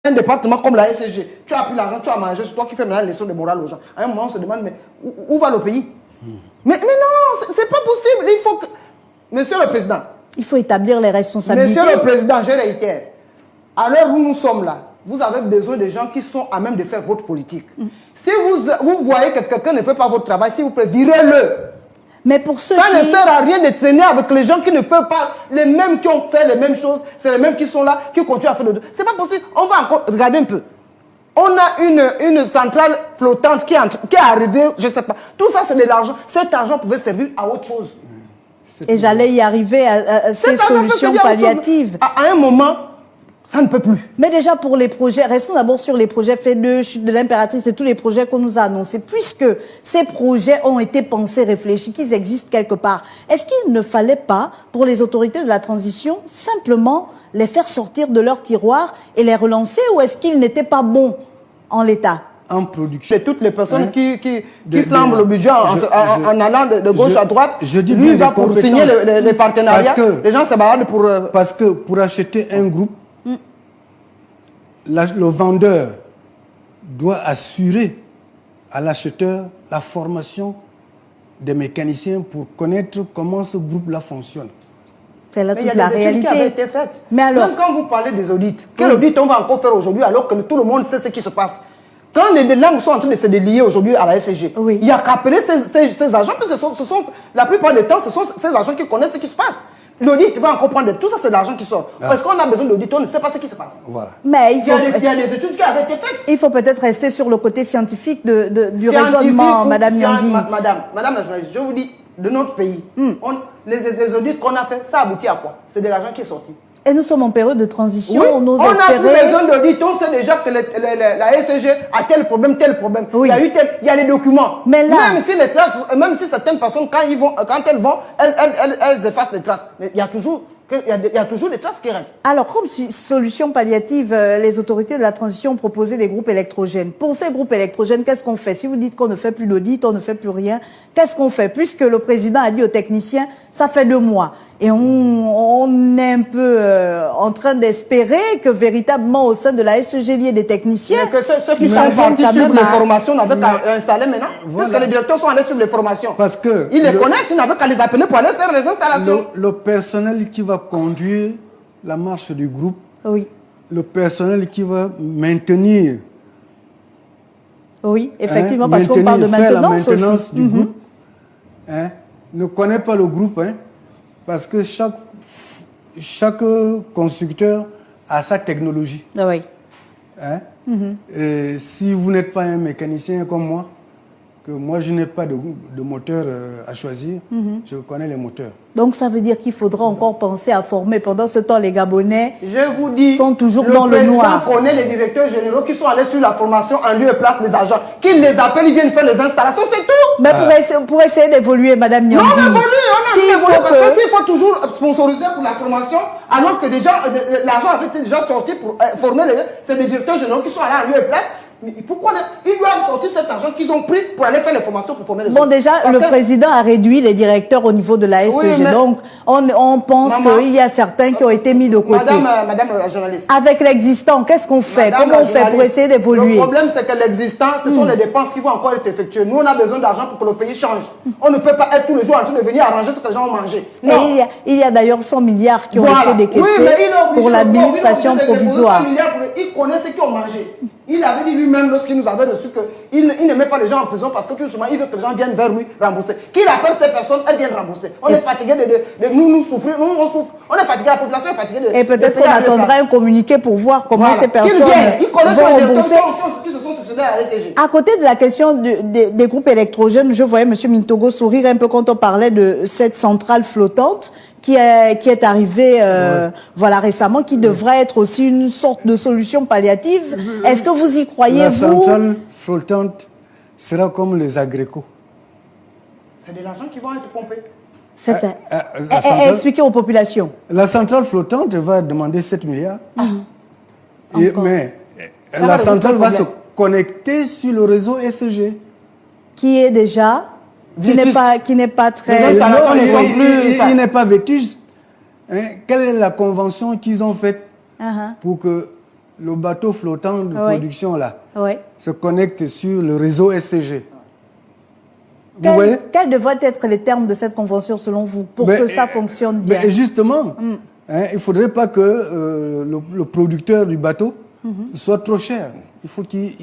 un département comme la SCG, tu as pris l'argent, tu as mangé, c'est toi qui fais maintenant les leçons de morale aux gens. À un moment, on se demande, mais où va le pays? Mais non, c'est pas possible. Il faut que... Monsieur le Président. Il faut établir les responsabilités. Monsieur le Président, je réitère. À l'heure où nous sommes là, vous avez besoin de gens qui sont à même de faire votre politique. Si vous voyez que quelqu'un ne fait pas votre travail, s'il vous plaît, virez-le. Mais pour ceux ça ne sert à rien de traîner avec les gens qui ne peuvent pas, les mêmes qui ont fait les mêmes choses, c'est les mêmes qui sont là, qui continuent à faire le... C'est pas possible. On va encore... Regardez un peu. On a une centrale flottante qui est arrivée, je ne sais pas. Tout ça, c'est de l'argent. Cet argent pouvait servir à autre chose. Et j'allais y arriver à ces solutions palliatives. À un moment, ça ne peut plus. Mais déjà pour les projets, restons d'abord sur les projets FEDE, Chute de l'impératrice et tous les projets qu'on nous a annoncés. Puisque ces projets ont été pensés, réfléchis, qu'ils existent quelque part, est-ce qu'il ne fallait pas, pour les autorités de la transition, simplement les faire sortir de leur tiroir et les relancer, ou est-ce qu'ils n'étaient pas bons en l'état? En production. C'est toutes les personnes qui flambent le budget en allant de gauche à droite. Lui, il va pour signer les partenariats. Les gens se baladent pour... Parce que pour acheter un groupe, le vendeur doit assurer à l'acheteur la formation des mécaniciens pour connaître comment ce groupe-là fonctionne. C'est là toute la réalité. Qui avait été faite. Mais alors, même quand vous parlez des audits, quel audit on va encore faire aujourd'hui alors que tout le monde sait ce qui se passe? Quand les langues sont en train de se délier aujourd'hui à la SCG, il y a qu'à appeler ces agents, parce que la plupart du temps, ce sont ces agents qui connaissent ce qui se passe. L'audit va encore prendre tout ça, c'est de l'argent qui sort. Parce qu'on a besoin d'audit, on ne sait pas ce qui se passe. Voilà. Mais il y a des études qui avaient été faites. Il faut peut-être rester sur le côté scientifique du raisonnement, Madame Nyangui. Madame la journaliste, je vous dis, de notre pays, les audits qu'on a fait, ça aboutit à quoi? C'est de l'argent qui est sorti. Et nous sommes en période de transition, oui, on ose espérer... On n'a plus besoin d'audit, on sait déjà que la SCG a tel problème. Oui. Il y a les documents. Mais là... Même si certaines personnes, quand elles vont, elles effacent les traces. Mais il y a toujours des traces qui restent. Alors, comme solution palliative, les autorités de la transition ont proposé des groupes électrogènes. Pour ces groupes électrogènes, qu'est-ce qu'on fait? Si vous dites qu'on ne fait plus d'audit, on ne fait plus rien, qu'est-ce qu'on fait? Puisque le président a dit aux techniciens, ça fait 2 mois. Et on est un peu en train d'espérer que véritablement au sein de la SCG, il y ait des techniciens. Mais que ceux qui sont partis suivre les formations n'avaient qu'à installer maintenant. Voilà. Parce que les directeurs sont allés suivre les formations. Parce que ils les connaissent, ils n'avaient qu'à les appeler pour aller faire les installations. Le personnel qui va conduire la marche du groupe, le personnel qui va maintenir. Oui, effectivement, parce qu'on parle de maintenance aussi. Du groupe, ne connaît pas le groupe, parce que chaque constructeur a sa technologie. Oui. Et si vous n'êtes pas un mécanicien comme moi, que moi je n'ai pas de moteur à choisir, je connais les moteurs. Donc ça veut dire qu'il faudra encore penser à former. Pendant ce temps, les Gabonais sont toujours dans le noir. Le président connaît les directeurs généraux qui sont allés sur la formation en lieu et place des agents. Qu'ils les appellent, ils viennent faire les installations, c'est tout. Mais pour essayer d'évoluer, Madame Nyangui. Non, on évolue, parce que s'il faut toujours sponsoriser pour la formation, alors que déjà l'argent avait été déjà sorti pour former c'est les directeurs généraux qui sont allés en lieu et place. Mais pourquoi ils doivent sortir cet argent qu'ils ont pris pour aller faire les formations pour former les autres? Bon, déjà, le président a réduit les directeurs au niveau de la SCG. Oui, donc, on pense qu'il y a certains qui ont été mis de côté. Madame la journaliste. Avec l'existant, qu'est-ce qu'on fait? Comment on fait pour essayer d'évoluer? Le problème, c'est que l'existant, ce sont les dépenses qui vont encore être effectuées. Nous, on a besoin d'argent pour que le pays change. On ne peut pas être tous les jours en train de venir arranger ce que les gens ont mangé. Non. Et il y a d'ailleurs 100 milliards qui ont été décaissés pour l'administration provisoire. 100 milliards, il connaît ce qu'ils ont mangé. Il avait dit lui-même lorsqu'il nous avait reçu qu'il ne met pas les gens en prison parce que tout souvent il veut que les gens viennent vers lui rembourser. Qu'il appelle ces personnes, elles viennent rembourser. On est fatigué de nous souffrir, nous on souffre. On est fatigué, la population est fatiguée de... Et peut-être qu'on attendra un communiqué pour voir comment ces personnes vont rembourser. À côté de la question des groupes électrogènes, je voyais M. Mintogo sourire un peu quand on parlait de cette centrale flottante qui est arrivée voilà, récemment, qui devrait être aussi une sorte de solution palliative. Est-ce que vous y croyez, La centrale flottante sera comme les agrécots. C'est de l'argent qui va être pompé. Expliquez aux populations. La centrale flottante va demander 7 milliards. Mais la centrale va se connecter sur le réseau SCG. Qui est déjà... Qui n'est pas très... Il n'est pas vétuste. Quelle est la convention qu'ils ont faite pour que le bateau flottant de production là se connecte sur le réseau SCG. Quels devraient être les termes de cette convention selon vous pour que ça fonctionne bien? Justement, hein, il ne faudrait pas que le producteur du bateau soit trop cher. Il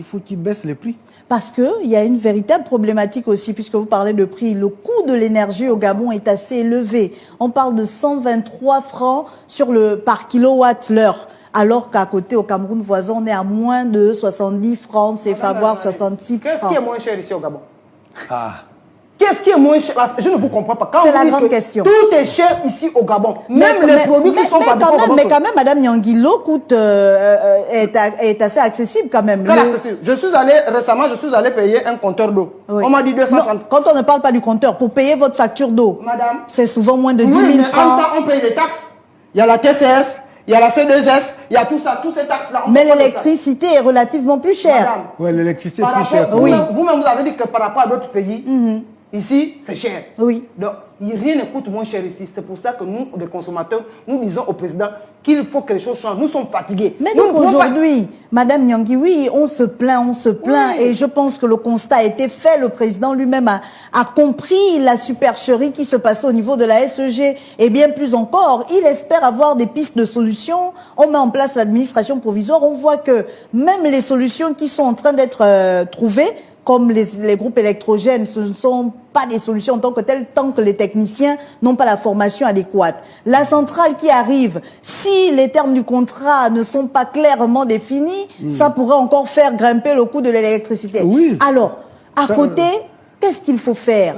faut qu'il baisse les prix. Parce qu'il y a une véritable problématique aussi, puisque vous parlez de prix. Le coût de l'énergie au Gabon est assez élevé. On parle de 123 francs par kilowatt-l'heure. Alors qu'à côté, au Cameroun voisin, on est à moins de 70 francs, c'est voire 66 francs. Qu'est-ce qui est moins cher ici au Gabon? Qu'est-ce qui est moins cher? Je ne vous comprends pas. C'est la grande question. Tout est cher ici au Gabon. Même les produits qui sont fabriqués au Gabon. Mais quand même, Madame Nyangui, l'eau est assez accessible quand même. Accessible. Récemment, je suis allé payer un compteur d'eau. On m'a dit 230. Quand on ne parle pas du compteur, pour payer votre facture d'eau, c'est souvent moins de 10 000 francs. En même temps, on paye des taxes. Il y a la TCS, il y a la C2S, il y a tout ça, tous ces taxes-là. Mais l'électricité est relativement plus chère. Oui, l'électricité est plus chère. Vous-même, vous avez dit que par rapport à d'autres pays, ici, c'est cher. Oui. Donc, rien ne coûte moins cher ici. C'est pour ça que nous, les consommateurs, nous disons au président qu'il faut que les choses changent. Nous sommes fatigués. Mais donc aujourd'hui, Madame Nyangui, oui, on se plaint. Et je pense que le constat a été fait. Le président lui-même a compris la supercherie qui se passait au niveau de la SEG. Et bien plus encore, il espère avoir des pistes de solutions. On met en place l'administration provisoire. On voit que même les solutions qui sont en train d'être trouvées, comme les groupes électrogènes, ce ne sont pas des solutions en tant que telles, tant que les techniciens n'ont pas la formation adéquate. La centrale qui arrive, si les termes du contrat ne sont pas clairement définis, ça pourrait encore faire grimper le coût de l'électricité. Oui. Alors, côté, qu'est-ce qu'il faut faire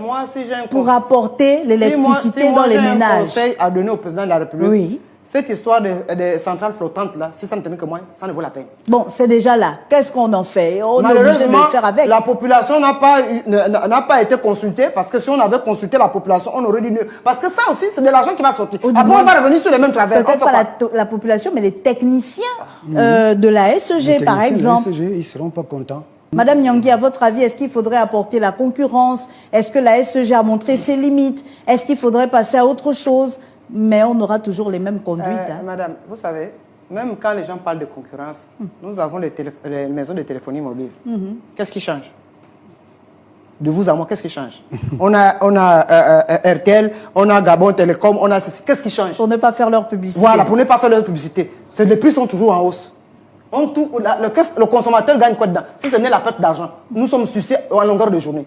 pour apporter l'électricité dans les ménages? Un conseil à donner au président de la République. Cette histoire de centrales flottantes, là, si ça ne tenait que moi, ça ne vaut la peine. Bon, c'est déjà là. Qu'est-ce qu'on en fait? On est obligé de le faire avec. La population n'a pas été consultée, parce que si on avait consulté la population, on aurait dit mieux. Parce que ça aussi, c'est de l'argent qui va sortir. Après, on va revenir sur les mêmes travers. Peut-être pas la population, mais les techniciens de la SEG, par exemple. Les SEG, ils ne seront pas contents. Madame Nyangui, à votre avis, est-ce qu'il faudrait apporter la concurrence? Est-ce que la SEG a montré ses limites? Est-ce qu'il faudrait passer à autre chose? Mais on aura toujours les mêmes conduites. Madame, vous savez, même quand les gens parlent de concurrence, nous avons les maisons de téléphonie mobile. Qu'est-ce qui change? De vous à moi, qu'est-ce qui change? On a RTL, on a Gabon Télécom, on a ceci. Qu'est-ce qui change? Pour ne pas faire leur publicité. Voilà, pour ne pas faire leur publicité. Les prix sont toujours en hausse. Le consommateur gagne quoi dedans? Si ce n'est la perte d'argent, nous sommes sucés à longueur de journée.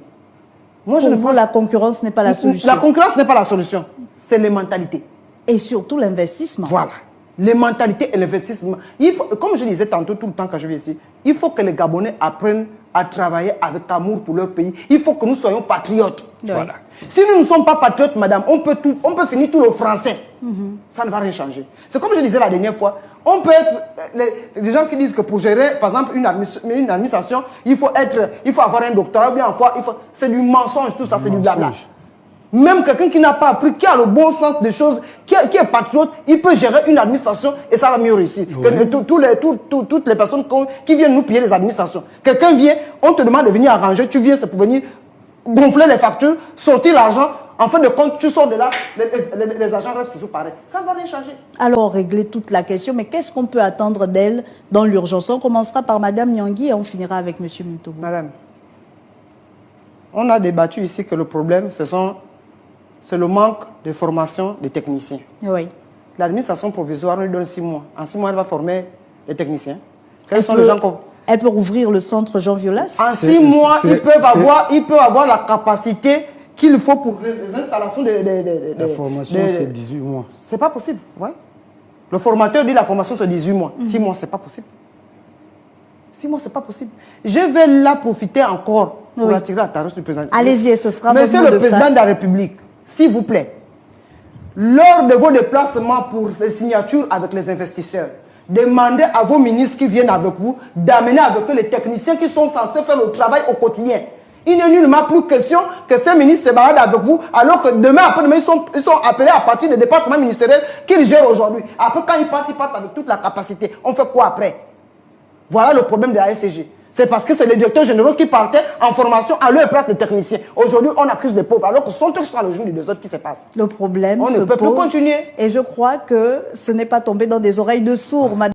Moi, je ne vois la concurrence n'est pas la solution. La concurrence n'est pas la solution. C'est les mentalités. Et surtout l'investissement. Voilà. Les mentalités et l'investissement. Comme je disais tantôt, tout le temps quand je viens ici, il faut que les Gabonais apprennent à travailler avec amour pour leur pays. Il faut que nous soyons patriotes. Voilà. Si nous ne sommes pas patriotes, madame, on peut finir tout le français. Ça ne va rien changer. C'est comme je disais la dernière fois, on peut être... Les gens qui disent que pour gérer, par exemple, une administration, il faut avoir un doctorat, bien c'est du mensonge, tout ça, c'est du blabla. Même quelqu'un qui n'a pas appris, qui a le bon sens des choses, qui est patriote, il peut gérer une administration et ça va mieux réussir. Toutes les personnes qui viennent nous payer les administrations. Quelqu'un vient, on te demande de venir arranger, tu viens, c'est pour venir gonfler les factures, sortir l'argent. En fin de compte, tu sors de là, les agents restent toujours pareils. Ça ne va rien changer. Alors, régler toute la question, mais qu'est-ce qu'on peut attendre d'elle dans l'urgence? On commencera par Madame Nyangui et on finira avec Monsieur Mintogo. Madame, on a débattu ici que le problème, c'est le manque de formation des techniciens. Oui. L'administration provisoire lui donne 6 mois. En 6 mois, elle va former les techniciens. Quels sont les gens Elle peut ouvrir le centre Jean Violas? En 6 mois, ils peuvent avoir la capacité qu'il faut pour les installations La formation, c'est 18 mois. C'est pas possible, ouais. Le formateur dit la formation, c'est 18 mois. 6 mois, c'est pas possible. 6 mois, c'est pas possible. Je vais là profiter encore pour attirer l'attention du président. Allez-y, ce sera Monsieur le président de la République, s'il vous plaît, lors de vos déplacements pour les signatures avec les investisseurs, demandez à vos ministres qui viennent avec vous d'amener avec eux les techniciens qui sont censés faire le travail au quotidien. Il n'est nullement plus question que ces ministres se baladent avec vous, alors que demain, après-demain, ils sont appelés à partir des départements ministériels qu'ils gèrent aujourd'hui. Après, quand ils partent avec toute la capacité. On fait quoi après? Voilà le problème de la SCG. C'est parce que c'est les directeurs généraux qui partaient en formation à leur place de techniciens. Aujourd'hui, on accuse des pauvres, alors que ce sont eux qui sont à l'origine des autres qui se passent. Le problème on ne peut plus continuer. Et je crois que ce n'est pas tombé dans des oreilles de sourds, madame.